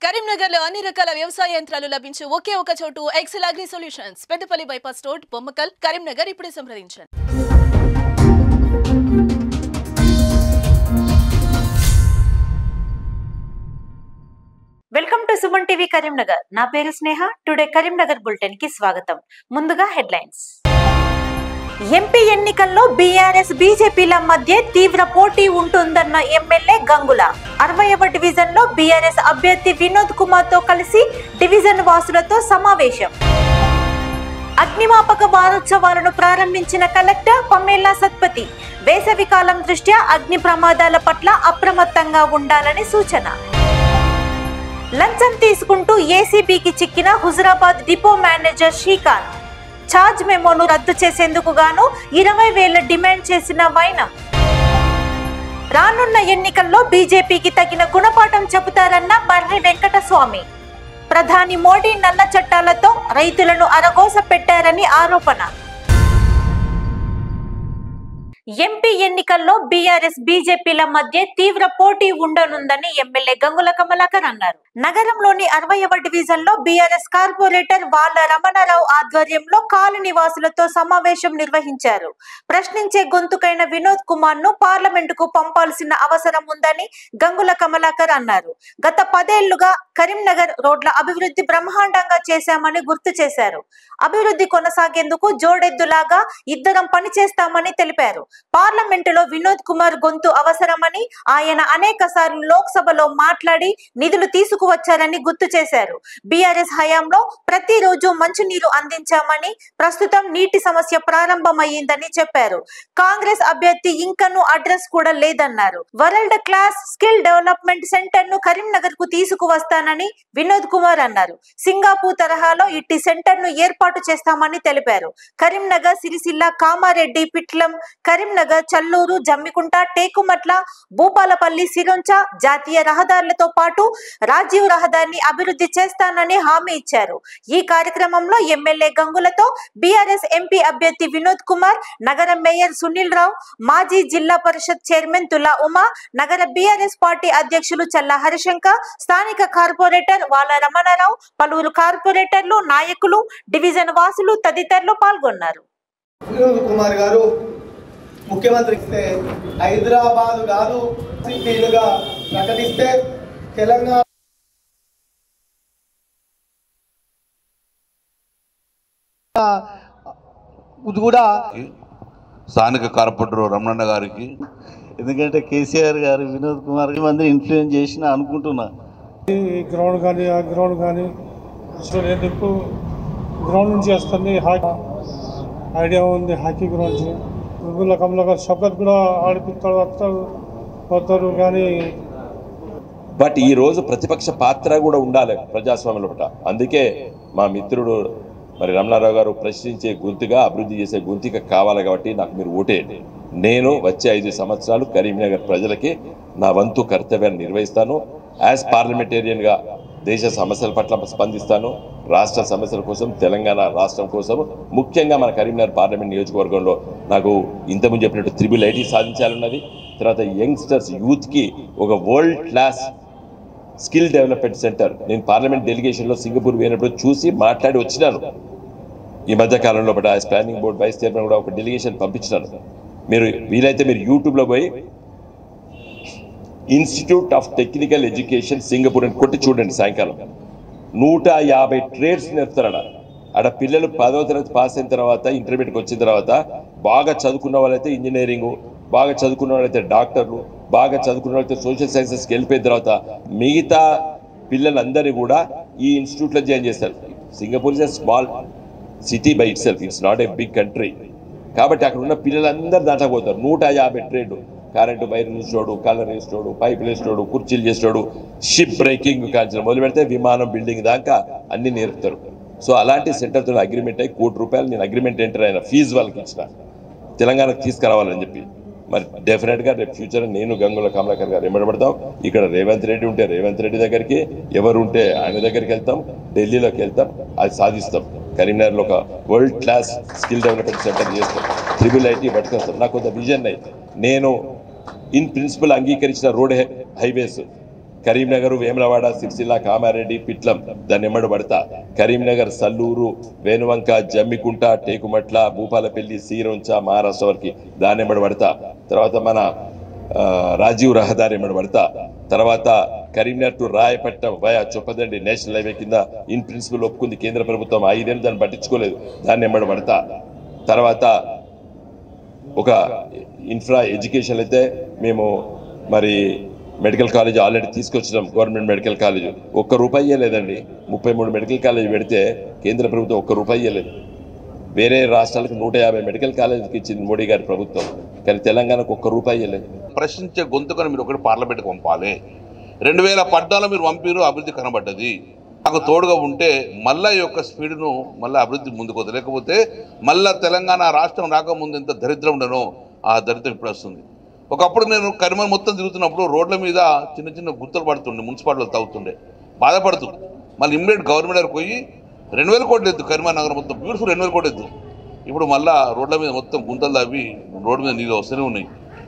కరీంనగర్లో అన్ని రకాల వ్యవసాయ యంత్రాలు లభించే ఒకే ఒక చోటు Excel Agri Solutions Peddapalli bypass road Bommakal Karimnagar ఇప్పుడే సంప్రదించండి. Welcome to Suman TV Karimnagar. నా పేరు స్నేహ. టుడే కరీంనగర్ బులెటిన్ కి స్వాగతం. ముందుగా హెడ్లైన్స్. ఎంపీ ఎన్నికల్లో బీఆర్ఎస్ బీజేపీల మధ్య తీవ్ర పోటీ ఉంటుందన్న ఎమ్మెల్యే గంగుల. 60వ డివిజన్ లో బీఆర్ఎస్ అభ్యర్థి వినోద్ కుమార్ తో కలిసి డివిజన్ వాసులతో సమావేశం. అగ్నిమాపక వారోత్సవాలను ప్రారంభించిన కలెక్టర్ పమేలా సత్పతి. వేసవి కాలం దృష్ట్యా అగ్ని ప్రమాదాల పట్ల అప్రమత్తంగా ఉండాలని సూచన. లంచం తీసుకుంటూ ఏసీబీకి చిక్కిన Huzurabad depot manager Srikanth. Charge మెమోను రద్దు చేసేందుకు గాను 20,000 డిమాండ్ చేసిన వైనం. రానున్న ఎన్నికల్లో బీజేపీకి తగిన గుణపాఠం చెబుతారన్న మర్రి వెంకటస్వామి. ప్రధాని మోడీ నల్ల చట్టాలతో రైతులను అరగోస పెట్టారని ఆరోపణ. ఎంపీ ఎన్నికల్లో బీఆర్ఎస్ బీజేపీల మధ్య తీవ్ర పోటీ ఉండనుందని ఎమ్మెల్యే గంగుల కమలాకర్ అన్నారు. నగరంలోని 60వ డివిజన్ లో బీఆర్ఎస్ కార్పొరేటర్ వాళ్ల రమణారావు ఆధ్వర్యంలో కాలనీ నివాసులతో సమావేశం నిర్వహించారు. ప్రశ్నించే గొంతుకైన వినోద్ కుమార్ ను పార్లమెంటుకు పంపాల్సిన అవసరం ఉందని గంగుల కమలాకర్ అన్నారు. గత 10 ఏళ్లుగా కరీంనగర్ రోడ్ల అభివృద్ధి బ్రహ్మాండంగా చేశామని గుర్తు చేశారు. అభివృద్ధి కొనసాగేందుకు జోడెద్దులాగా ఇద్దరం పనిచేస్తామని తెలిపారు. పార్లమెంటులో వినోద్ కుమార్ గొంతు అవసరమని ఆయన అనేక సార్లు లోక్సభలో మాట్లాడి నిధులు తీసుకువచ్చారని గుర్తు చేశారు. బీఆర్ఎస్ హయాంలో ప్రతిరోజు మంచినీరు అందించామని, ప్రస్తుతం నీటి సమస్య ప్రారంభమైందని చెప్పారు. కాంగ్రెస్ అభ్యర్థి ఇంకను అడ్రస్ కూడా లేదన్నారు. World class skill development centre ను కరీంనగర్ కు తీసుకువస్తానని వినోద్ కుమార్ అన్నారు. సింగపూర్ తరహాలో ఇట్టి సెంటర్ ను ఏర్పాటు చేస్తామని తెలిపారు. కరీంనగర్, సిరిసిల్ల, కామారెడ్డి, పిట్లం, కరీంనగర్, చల్లూరు, జమ్మికుంట, టేకుమట్ల, భూపాలపల్లి, సిరొంచ జాతీయ రహదారులతో పాటు రాజీవ్ రహదారిని అభివృద్ధి చేస్తానని హామీ ఇచ్చారు. ఈ కార్యక్రమంలో ఎమ్మెల్యే గంగులతో బీఆర్ఎస్ ఎంపీ అభ్యర్థి వినోద్ కుమార్, నగర మేయర్ సునీల్ రావు, మాజీ జిల్లా పరిషత్ చైర్మన్ తులా ఉమా, నగర బీఆర్ఎస్ పార్టీ అధ్యక్షులు చల్లా హరిశంకర్, స్థానిక కార్పొరేటర్ వాళ్ల రమణారావు, పలువురు కార్పొరేటర్లు, నాయకులు, డివిజన్ వాసులు తదితరులు పాల్గొన్నారు. వినోద్ కుమార్ గారు ముఖ్యమంత్రి హైదరాబాద్ కాదు సిటీలుగా ప్రకటిస్తే తెలంగాణ కూడా స్థానిక కార్పొరేటర్ రమణన్న గారికి, ఎందుకంటే కేసీఆర్ గారు వినోద్ కుమార్ మంది ఇన్ఫ్లుయెన్స్ చేసిన అనుకుంటున్నా. ఈ గ్రౌండ్ కానీ ఆ గ్రౌండ్ కానీ అసలు ఎందుకు గ్రౌండ్ నుంచి వస్తుంది. ఐడియా ఉంది హాకీ గ్రౌండ్. గంగుల కమలాకర్ షఫకత్ కూడా ఆడిపిస్తాడు, వస్తారు కానీ బట్ ఈ రోజు ప్రతిపక్ష పాత్ర కూడా ఉండాలి ప్రజాస్వామ్యంలో. అందుకే మా మిత్రుడు మరి రమణారావు గారు ప్రశ్నించే గొంతుగా, అభివృద్ధి చేసే గొంతుగా కావాలి. కాబట్టి నాకు మీరు ఓటేయండి. నేను వచ్చే 5 సంవత్సరాలు కరీంనగర్ ప్రజలకి నా వంతు కర్తవ్యాన్ని నిర్వహిస్తాను. యాజ్ పార్లమెంటేరియన్గా దేశ సమస్యల పట్ల స్పందిస్తాను. రాష్ట్ర సమస్యల కోసం, తెలంగాణ రాష్ట్రం కోసం, ముఖ్యంగా మన కరీంనగర్ పార్లమెంట్ నియోజకవర్గంలో నాకు ఇంతకుముందు చెప్పినట్టు 3IIT సాధించాలన్నది. తర్వాత యంగ్స్టర్స్, యూత్కి ఒక world class skill development centre. నేను పార్లమెంట్ డెలిగేషన్లో సింగపూర్ పోయినప్పుడు చూసి మాట్లాడి వచ్చినాను. ఈ మధ్యకాలంలో as planning board vice chairman కూడా ఒక డెలిగేషన్ పంపించినాను. మీరు వీలైతే మీరు యూట్యూబ్లో పోయి institute of technical education Singapore అని కొట్టి చూడండి. సాయంకాలం 150 ట్రేడ్స్ నేర్పుతారట. ఆడ పిల్లలు 10వ తరగతి పాస్ అయిన తర్వాత, ఇంటర్మీడియట్కి వచ్చిన తర్వాత బాగా చదువుకున్న వాళ్ళైతే ఇంజనీరింగు, బాగా చదువుకున్న వాళ్ళైతే డాక్టర్లు, బాగా చదువుకున్న వాళ్ళైతే సోషల్ సైన్సెస్కి వెళ్ళిపోయిన తర్వాత మిగతా పిల్లలందరినీ కూడా ఈ ఇన్స్టిట్యూట్లో జాయిన్ చేస్తారు. Singapore is a small city by itself, it's not a big country. కాబట్టి అక్కడ ఉన్న పిల్లలందరూ దాంట్లో పోతారు. 150 ట్రేడ్. కరెంటు వైర్ వేసినోడు, కలర్ వేసినోడు, పైపులు వేసినోడు, కుర్చీలు చేసినోడు, షిప్ బ్రేకింగ్ కాల్చిన మొదలు పెడితే విమానం బిల్డింగ్ దాకా అన్ని నేర్పుతారు. సో అలాంటి సెంటర్తో అగ్రిమెంట్ అయ్యి ₹1,00,00,000 నేను అగ్రిమెంట్ ఎంటర్ అయిన ఫీజు వాళ్ళకి ఇచ్చిన, తెలంగాణకు తీసుకురావాలని చెప్పి. మరి డెఫినెట్గా రేపు ఫ్యూచర్ నేను గంగుల కమలాకర్ గారు ఎమ్మడబడతాం. ఇక్కడ రేవంత్ రెడ్డి ఉంటే రేవంత్ రెడ్డి దగ్గరికి, ఎవరు ఉంటే ఆయన దగ్గరికి వెళ్తాం, ఢిల్లీలోకి వెళ్తాం, అది సాధిస్తాం. కరీంనగర్లో ఒక world class skill development centre చేస్తాం. 3IIT పట్టుకొస్తాం. నాకు కొంత విజన్ అయితే నేను ఇన్ ప్రిన్సిపల్ అంగీకరించిన రోడ్ హైవేస్ కరీంనగర్, వేములవాడ, సిరిసిల్ల, కామారెడ్డి, పిట్లం దాన్ని ఎమ్మడి పడతా, కరీంనగర్, సల్లూరు, వేనువంక, జమ్మికుంట, టేకుమట్ల, భూపాలపల్లి, సీరొంచ, మహారాష్ట్ర వరకు దాన్ని ఎమ్మడి పడతా. తర్వాత మన రాజీవ్ రహదారి ఎమ్మడి పడతా. తర్వాత Karimnagar to Rayapatnam via Choppadandi national highway కింద ఇన్ ప్రిన్సిపల్ ఒప్పుకుంది కేంద్ర ప్రభుత్వం. 5 ఏళ్ళు దాన్ని పట్టించుకోలేదు, దాన్ని ఎమ్మడి పడతా. తర్వాత ఒక ఇన్ఫ్రా ఎడ్యుకేషన్ అయితే మేము మరి మెడికల్ కాలేజ్ ఆల్రెడీ తీసుకొచ్చినాం. గవర్నమెంట్ మెడికల్ కాలేజ్ ₹1 ఇవ్వలేదండి. 33 మెడికల్ కాలేజ్ పెడితే కేంద్ర ప్రభుత్వం ₹1 ఇవ్వలేదు. వేరే రాష్ట్రాలకు 150 మెడికల్ కాలేజీకి ఇచ్చింది మోడీ గారి ప్రభుత్వం, కానీ తెలంగాణకు ₹1 ఇవ్వలేదు. ప్రశ్నించే గొంతుకని మీరు ఒకటి పార్లమెంట్కి పంపాలి. 2014 మీరు పంపిరు, అభివృద్ధి కనబడ్డది. నాకు తోడుగా ఉంటే మళ్ళీ ఈ యొక్క స్పీడ్ను మళ్ళీ అభివృద్ధి ముందుకు వద్దు, లేకపోతే మళ్ళీ తెలంగాణ రాష్ట్రం రాకముందు ఎంత దరిద్రం ఉండనో ఆ దరిద్రం ఇప్పుడు వస్తుంది. ఒకప్పుడు నేను కరీంనగర్ మొత్తం తిరుగుతున్నప్పుడు రోడ్ల మీద చిన్న చిన్న గుర్తులు పడుతుండే, మున్సిపాలిటీలు తవ్వుతుండే, బాధపడుతుంది. మళ్ళీ ఇమ్మీడియట్ గవర్నమెంట్ దగ్గరకు పోయి 2000 కోట్లు ఎద్దు, కరీంనగర్ నగరం మొత్తం బ్యూటిఫుల్ 2000 కోట్లు ఎద్దు. ఇప్పుడు మళ్ళీ రోడ్ల మీద మొత్తం గుంతలు తవ్వి రోడ్డు మీద నీళ్ళు వస్తూనే ఉన్నాయి.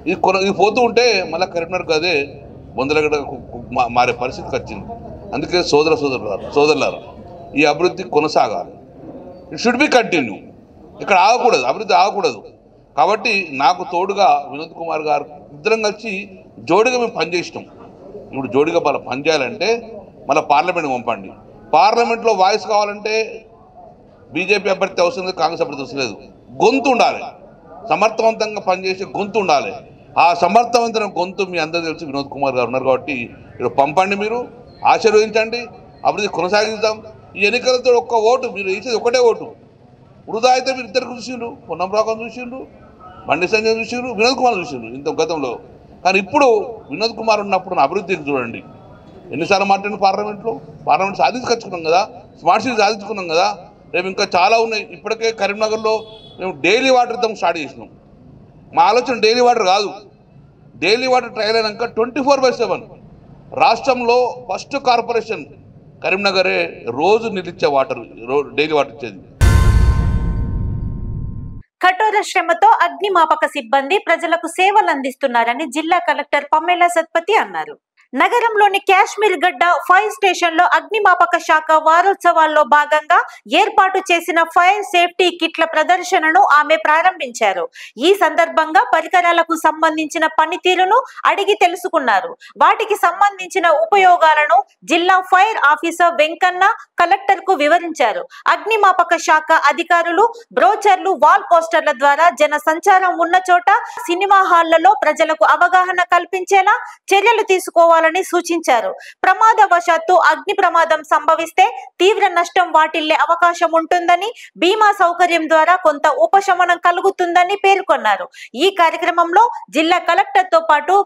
ఇది పోతూ ఉంటే మళ్ళీ కరీంనగర్కి అదే బొందలగడ మారే పరిస్థితికి వచ్చింది. అందుకే సోదరులారా ఈ అభివృద్ధి కొనసాగాలి. It should be continue. ఇక్కడ ఆగకూడదు, అభివృద్ధి ఆగకూడదు. కాబట్టి నాకు తోడుగా వినోద్ కుమార్ గారు ఇద్దరం కలిసి జోడిగా మేము పనిచేసినాం. ఇప్పుడు జోడిగా మళ్ళీ పనిచేయాలంటే మళ్ళీ పార్లమెంట్కి పంపండి. పార్లమెంట్లో వాయిస్ కావాలంటే బీజేపీ అభ్యర్థి అవసరం లేదు, కాంగ్రెస్ అభ్యర్థి అవసరం లేదు. గొంతు ఉండాలి, సమర్థవంతంగా పనిచేసే గొంతు ఉండాలి. ఆ సమర్థవంతమైన గొంతు మీ అందరూ తెలిసి వినోద్ కుమార్ గారు ఉన్నారు కాబట్టి ఇక్కడ పంపండి, మీరు ఆశీర్వదించండి, అభివృద్ధి కొనసాగిద్దాం. ఈ ఎన్నికలతో ఒక్క ఓటు మీరు వేసేది ఒకటే ఓటు. వృధా అయితే మీరు ఇద్దరికి చూసిండ్రు, పొన్నం రాకం చూసిండ్రు, బండి సంజయ్ చూసిండ్రు, వినోద్ కుమార్ చూసిండ్రు ఇంత గతంలో. కానీ ఇప్పుడు వినోద్ కుమార్ ఉన్నప్పుడు అభివృద్ధికి చూడండి. ఎన్నిసార్లు మాట్లాడిన పార్లమెంట్ సాధించుకొచ్చుకున్నాం కదా, స్మార్ట్ సిటీ సాధించుకున్నాం కదా. రేపు ఇంకా చాలా ఉన్నాయి. ఇప్పటికే కరీంనగర్లో మేము డైలీ వాటర్ ఇద్దాం స్టార్ట్ చేసినాం. మా ఆలోచన డైలీ వాటర్ కాదు, డైలీ వాటర్ ట్రయల్ అయినాక 24/7 రాష్ట్రంలో ఫస్ట్ కార్పొరేషన్ కరీంనగరే రోజు నిలిచే వాటర్, డైలీ వాటర్ ఇచ్చేది. కఠోర శ్రమతో అగ్నిమాపక సిబ్బంది ప్రజలకు సేవలు అందిస్తున్నారని జిల్లా కలెక్టర్ పమేలా సత్పతి అన్నారు. నగరంలోని కాశ్మీర్ గడ్డ ఫైర్ స్టేషన్ లో అగ్నిమాపక శాఖ వారోత్సవాల్లో భాగంగా ఏర్పాటు చేసిన ఫైర్ సేఫ్టీ కిట్ల ప్రదర్శనను ఆమె ప్రారంభించారు. ఈ సందర్భంగా పరికరాలకు సంబంధించిన పనితీరును అడిగి తెలుసుకున్నారు. వాటికి సంబంధించిన ఉపయోగాలను జిల్లా ఫైర్ ఆఫీసర్ వెంకన్న కలెక్టర్ కు వివరించారు. అగ్నిమాపక శాఖ అధికారులు బ్రోచర్లు, వాల్ పోస్టర్ల ద్వారా జన సంచారం ఉన్న చోట సినిమా హాళ్లలో ప్రజలకు అవగాహన కల్పించేలా చర్యలు తీసుకోవాలని సూచించారు. ప్రమాదవశాత్తు అగ్ని ప్రమాదం సంభవిస్తే తీవ్ర నష్టం వాటిల్లే అవకాశం ఉంటుందని, బీమా సౌకర్యం ద్వారా కొంత ఉపశమనం కలుగుతుందని పేర్కొన్నారు. ఈ కార్యక్రమంలో జిల్లా కలెక్టర్ తో పాటు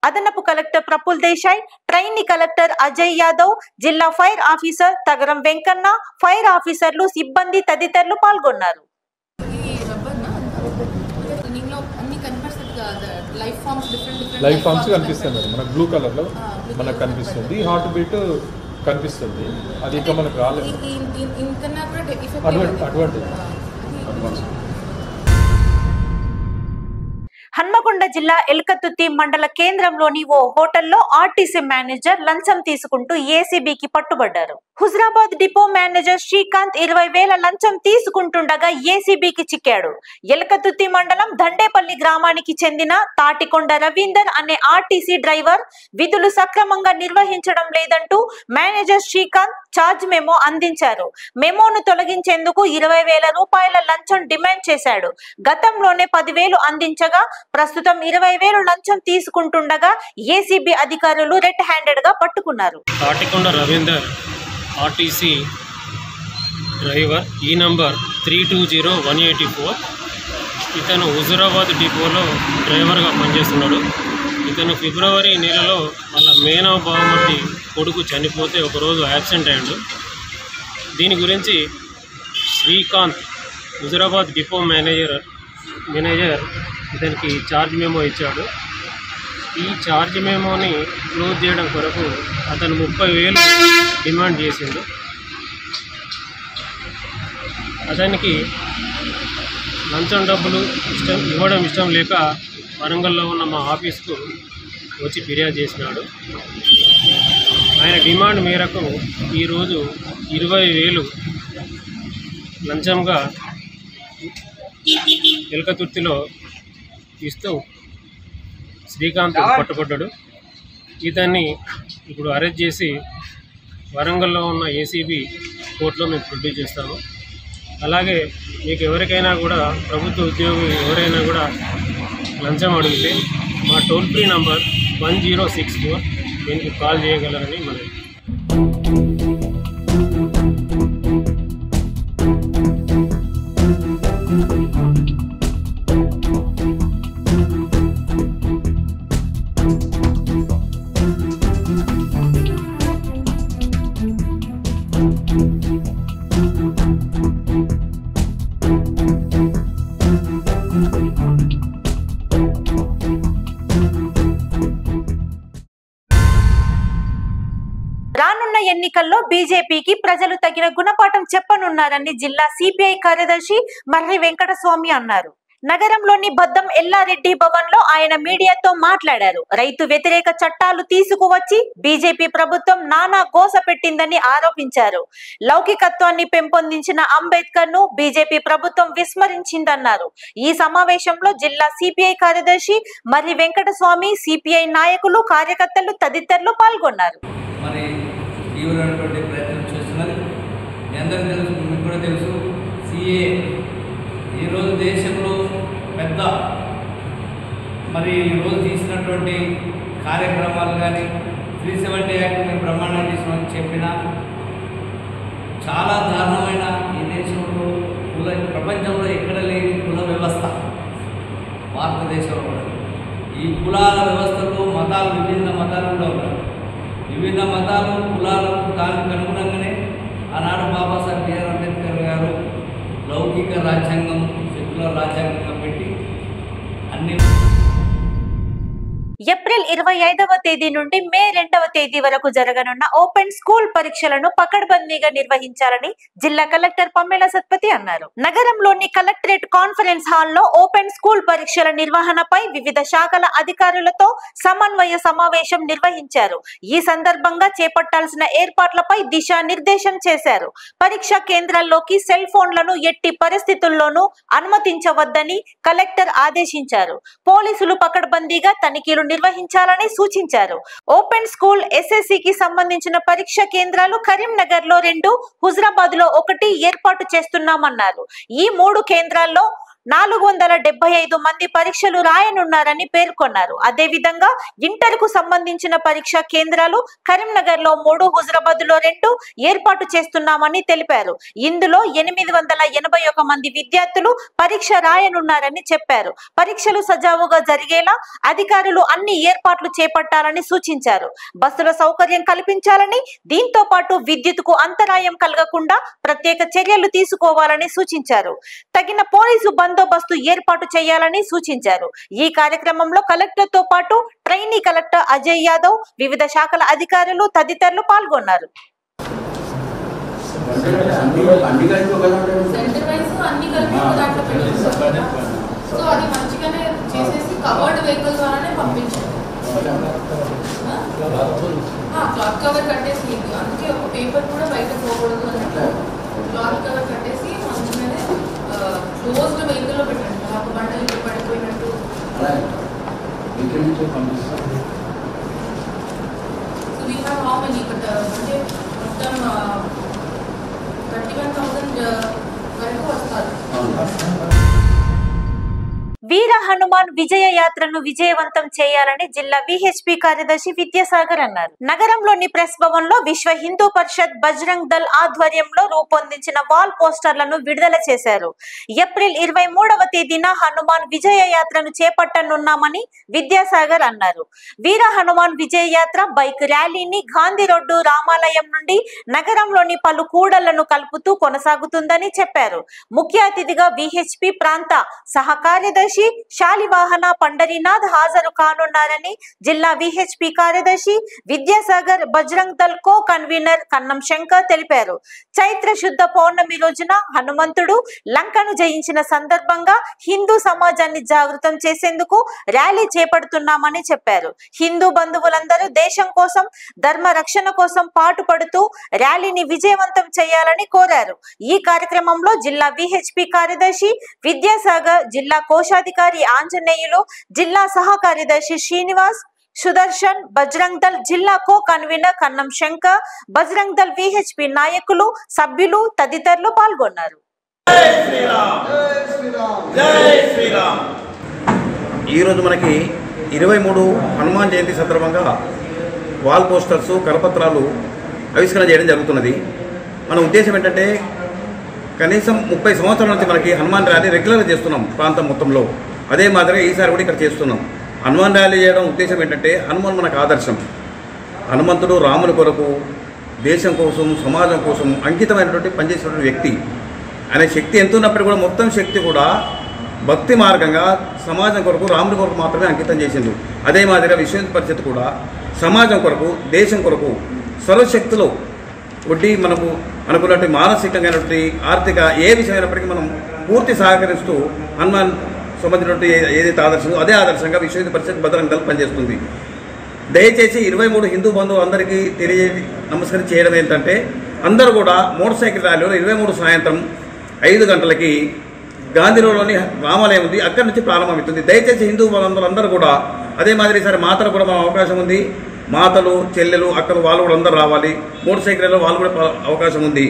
అదనపు collector Praful Desai, trainee collector Ajay Yadav, జిల్లా ఫైర్ ఆఫీసర్ తగరం వెంకన్న, ఫైర్ ఆఫీసర్లు, సిబ్బంది తదితరులు పాల్గొన్నారు. లైఫ్ ఫామ్స్ కనిపిస్తాయి మేడం, మనకు బ్లూ కలర్లో మనకు కనిపిస్తుంది. హార్ట్ బీట్ కనిపిస్తుంది, అది ఇంకా మనకు రాలేదు. అడ్వాంటేజ్ హన్మకొండ జిల్లా ఎల్కతుర్తి మండల కేంద్రంలోని ఓ హోటల్లో ఆర్టీసీ మేనేజర్ లంచం తీసుకుంటూ ఏసీబీకి పట్టుబడ్డారు. హుజరాబాద్ డిపో మేనేజర్ శ్రీకాంత్ 20,000 లంచం తీసుకుంటుండగా ఏసీబీకి చిక్కాడు. ఎల్కతుర్తి మండలం దండేపల్లి గ్రామానికి చెందిన తాటికొండ రవీందర్ అనే ఆర్టీసీ డ్రైవర్ విధులు సక్రమంగా నిర్వహించడం లేదంటూ మేనేజర్ శ్రీకాంత్ ఛార్జ్ మెమో అందించారు. మెమోను తొలగించేందుకు 20,000 రూపాయల లంచం డిమాండ్ చేశాడు. గతంలోనే 10,000 అందించగా ప్రస్తుతం 20,000 లంచం తీసుకుంటుండగా ఏసీబీ అధికారులు రెడ్ హ్యాండెడ్ గా పట్టుకున్నారు. తాటికొండ రవీందర్ ఆర్టీసీ డ్రైవర్, ఈ నంబర్ 320184. ఇతను హుజురాబాద్ డిపోలో డ్రైవర్గా పనిచేస్తున్నాడు. ఇతను ఫిబ్రవరి నెలలో వాళ్ళ మేనవ బావమర్ది కొడుకు చనిపోతే ఒకరోజు యాబ్సెంట్ అయ్యాడు. దీని గురించి శ్రీకాంత్ హుజురాబాద్ డిపో మేనేజర్ ఇతనికి ఛార్జ్ మెమో ఇచ్చాడు. ఈ ఛార్జ్ మెమోని క్లోజ్ చేయడం కొరకు అతను 30,000 డిమాండ్ చేసిండు. అతనికి లంచం డబ్బులు ఇవ్వడం ఇష్టం లేక వరంగల్లో ఉన్న మా ఆఫీస్కు వచ్చి ఫిర్యాదు చేసినాడు. ఆయన డిమాండ్ మేరకు ఈరోజు 20,000 లంచంగా ఎలకతుర్తిలో ఇస్తూ శ్రీకాంత్ పట్టుబడ్డాడు. ఇతన్ని ఇప్పుడు అరెస్ట్ చేసి వరంగల్లో ఉన్న ఏసీబీ కోర్టులో మేము ప్రొడ్యూస్ చేస్తాము. అలాగే మీకు ఎవరికైనా కూడా ప్రభుత్వ ఉద్యోగి ఎవరైనా కూడా లంచం అడిగితే మా టోల్ ఫ్రీ నంబర్ 1064 దీనికి కాల్ చేయగలరని మనకి. రానున్న ఎన్నికల్లో బీజేపీకి ప్రజలు తగిన గుణపాఠం చెప్పనున్నారని జిల్లా సిపిఐ కార్యదర్శి మర్రి వెంకటస్వామి అన్నారు. నగరంలోని బద్దం ఎల్లారెడ్డి భవన్ లో ఆయన మీడియాతో మాట్లాడారు. రైతు వ్యతిరేక చట్టాలు తీసుకువచ్చి బీజేపీ ప్రభుత్వం నానా గోస పెట్టిందని ఆరోపించారు. లౌకికత్వాన్ని పెంపొందించిన అంబేద్కర్ ను బీజేపీ ప్రభుత్వం విస్మరించిందన్నారు. ఈ సమావేశంలో జిల్లా సిపిఐ కార్యదర్శి మర్రి వెంకటస్వామి, సిపిఐ నాయకులు, కార్యకర్తలు తదితరులు పాల్గొన్నారు. మరి తీవ్రమైనటువంటి ప్రయత్నం చేస్తున్నది. మీ అందరికీ తెలుసు, మీకు కూడా తెలుసు, సిఏ ఈరోజు దేశంలో పెద్ద మరి ఈరోజు తీసినటువంటి కార్యక్రమాలు కానీ 370 యాక్ట్ని బ్రహ్మాండం చేసిన చెప్పిన చాలా దారుణమైన ఈ దేశంలో ప్రపంచంలో ఎక్కడ లేని కుల వ్యవస్థ భారతదేశంలో కూడా. ఈ కులాల వ్యవస్థలో మతాలు, విభిన్న మతాలు కూడా ఉన్నాయి. వివిధ మతాలు, కులాలకు దానికి అనుగుణంగానే ఆనాడు బాబాసాహెబ్ బిఆర్ అంబేద్కర్ గారు లౌకిక రాజ్యాంగం, సెక్యులర్ రాజ్యాంగంగా పెట్టి అన్ని. ఏప్రిల్ 25వ తేదీ నుండి మే 2వ తేదీ వరకు జరగనున్న ఓపెన్ స్కూల్ పరీక్షలను పకడ్బందీగా నిర్వహించాలని జిల్లా కలెక్టర్ పమ్మేల సత్పతి అన్నారు. నగరంలోని కలెక్టరేట్ కాన్ఫరెన్స్ హాల్లో ఓపెన్ స్కూల్ పరీక్షల నిర్వహణపై వివిధ శాఖల అధికారులతో సమన్వయ సమావేశం నిర్వహించారు. ఈ సందర్భంగా చేపట్టాల్సిన ఏర్పాట్లపై దిశానిర్దేశం చేశారు. పరీక్షా కేంద్రాల్లోకి సెల్ ఫోన్లను ఎట్టి పరిస్థితుల్లోనూ అనుమతించవద్దని కలెక్టర్ ఆదేశించారు. పోలీసులు పకడ్బందీగా తనిఖీలు నిర్వహించాలని సూచించారు. ఓపెన్ స్కూల్ ఎస్ఎస్సికి సంబంధించిన పరీక్ష కేంద్రాలు కరీంనగర్ లో 2, హుజరాబాద్ లో 1 ఏర్పాటు చేస్తున్నామన్నారు. ఈ 3 కేంద్రాల్లో 475 మంది పరీక్షలు రాయనున్నారని పేర్కొన్నారు. అదేవిధంగా ఇంటర్ కు సంబంధించిన పరీక్షా కేంద్రాలు కరీంనగర్ లో 3, హుజరాబాద్ లో 2 ఏర్పాటు చేస్తున్నామని తెలిపారు. ఇందులో 881 మంది విద్యార్థులు పరీక్ష రాయనున్నారని చెప్పారు. పరీక్షలు సజావుగా జరిగేలా అధికారులు అన్ని ఏర్పాట్లు చేపట్టాలని సూచించారు. బస్సుల సౌకర్యం కల్పించాలని, దీంతో పాటు విద్యుత్కు అంతరాయం కలగకుండా ప్రత్యేక చర్యలు తీసుకోవాలని సూచించారు. తగిన పోలీసు బందోబస్తు ఏర్పాటు చేయాలని సూచించారు. ఈ కార్యక్రమంలో కలెక్టర్ తో పాటు ట్రైనీ కలెక్టర్ అజయ్ యాదవ్, వివిధ శాఖల అధికారులు తదితరులు పాల్గొన్నారు. క్లాత్ కవర్ కట్టేసి, అందుకే ఒక పేపర్ కూడా బయట పోకూడదు అన్నట్టు క్లాత్ కవర్ కట్టేసి మంచిగానే క్లోజ్డ్ వెహికల్లో పెట్టండి. ఒక బండలు పడిపోయినట్టు. So we have how many, but అంటే మొత్తం 31,000 వరకు వస్తారు. వీర హనుమాన్ విజయ యాత్రను విజయవంతం చేయాలని జిల్లా విహెచ్పి కార్యదర్శి విద్యాసాగర్ అన్నారు. నగరంలోని ప్రెస్ భవన్ లో విశ్వ హిందూ పరిషత్ బజరంగ్ దళ్ ఆధ్వర్యంలో రూపొందించిన వాల్ పోస్టర్లను విడుదల చేశారు. ఏప్రిల్ 23వ తేదీన హనుమాన్ విజయ యాత్రను చేపట్టనున్నామని విద్యాసాగర్ అన్నారు. వీర హనుమాన్ విజయ యాత్ర బైక్ ర్యాలీని గాంధీ రోడ్డు రామాలయం నుండి నగరంలోని పలు కూడళ్లను కలుపుతూ కొనసాగుతుందని చెప్పారు. ముఖ్య అతిథిగా విహెచ్పి ప్రాంత సహ కార్యదర్శి కార్యదర్శి శాలివాహన పండరీనాథ్ హాజరు కానున్నారని జిల్లా విహెచ్పి కార్యదర్శి విద్యాసాగర్ బజరంగ్ దళ్ కో కన్వీనర్ కన్నం శంకర్ తెలిపారు. చైత్ర శుద్ధ పౌర్ణమి రోజున హనుమంతుడు లంకను జయించిన సందర్భంగా హిందూ సమాజాన్ని జాగృతం చేసేందుకు ర్యాలీ చేపడుతున్నామని చెప్పారు. హిందూ బంధువులందరూ దేశం కోసం ధర్మ రక్షణ కోసం పాటుపడుతూ ర్యాలీని విజయవంతం చేయాలని కోరారు. ఈ కార్యక్రమంలో జిల్లా విహెచ్పి కార్యదర్శి విద్యాసాగర్, జిల్లా కోశాధికారి ఆంజనేయులు, జిల్లా సహ కార్యదర్శి శ్రీనివాస్, సుదర్శన్, బజరంగ్ దళ్ జిల్లా కో కన్వీనర్ కన్నం శంకర్, బజరంగ్ దళ్ విహెచ్పి నాయకులు, సభ్యులు తదితరులు పాల్గొన్నారు. ఈరోజు మనకి 23 హనుమాన్ జయంతి సందర్భంగా వాల్ పోస్టర్స్, కరపత్రాలు ఆవిష్కరణ చేయడం జరుగుతున్నది. మన ఉద్దేశం ఏంటంటే కనీసం 30 సంవత్సరాల నుంచి మనకి హనుమాన్ ర్యాలీ రెగ్యులర్గా చేస్తున్నాం ప్రాంతం మొత్తంలో. అదే మాదిరిగా ఈసారి కూడా ఇక్కడ చేస్తున్నాం. హనుమాన్ ర్యాలీ చేయడం ఉద్దేశం ఏంటంటే హనుమాన్ మనకు ఆదర్శం. హనుమంతుడు రాముని కొరకు, దేశం కోసం, సమాజం కోసం అంకితమైనటువంటి పనిచేసినటువంటి వ్యక్తి. ఆయన శక్తి ఎంత ఉన్నప్పటికీ కూడా మొత్తం శక్తి కూడా భక్తి మార్గంగా సమాజం కొరకు, రాముడి కొరకు మాత్రమే అంకితం చేసిండు. అదే మాదిరిగా విశ్వ హిందూ పరిషత్ కూడా సమాజం కొరకు, దేశం కొరకు సర్వశక్తులు వడ్డీ మనకు అనుకున్నట్టు మానసికంగానటువంటి ఆర్థిక ఏ విషయమైనప్పటికీ మనం పూర్తి సహకరిస్తూ హనుమాన్ సంబంధించినటువంటి ఏదైతే ఆదర్శంగా అదే ఆదర్శంగా విశ్వ హిందూ పరిషత్ బజరంగ్ దళ్ పనిచేస్తుంది. దయచేసి 23 హిందూ బంధువులు అందరికీ నమస్కారం చేయడం ఏంటంటే అందరూ కూడా మోటార్ సైకిల్ ర్యాలీలో 23 సాయంత్రం 5 గంటలకి గాంధీ రోడ్లోని రామాలయం ఉంది, అక్కడి నుంచి ప్రారంభమవుతుంది. దయచేసి హిందూ బంధువులందరూ కూడా అదే మాదిరి ఈసారి మాతలు కూడా మన అవకాశం ఉంది. మాతలు, చెల్లెలు, అక్కలు వాళ్ళు కూడా అందరూ రావాలి. మోటార్ సైకిల్లో వాళ్ళు కూడా అవకాశం ఉంది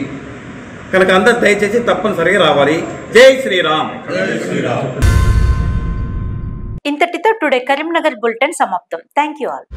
కనుక అందరూ దయచేసి తప్పనిసరిగా రావాలి. జై శ్రీరామ్. ఇంతటితో టుడే కరీంనగర్ బులెటిన్ సమాప్తం. Thank you all.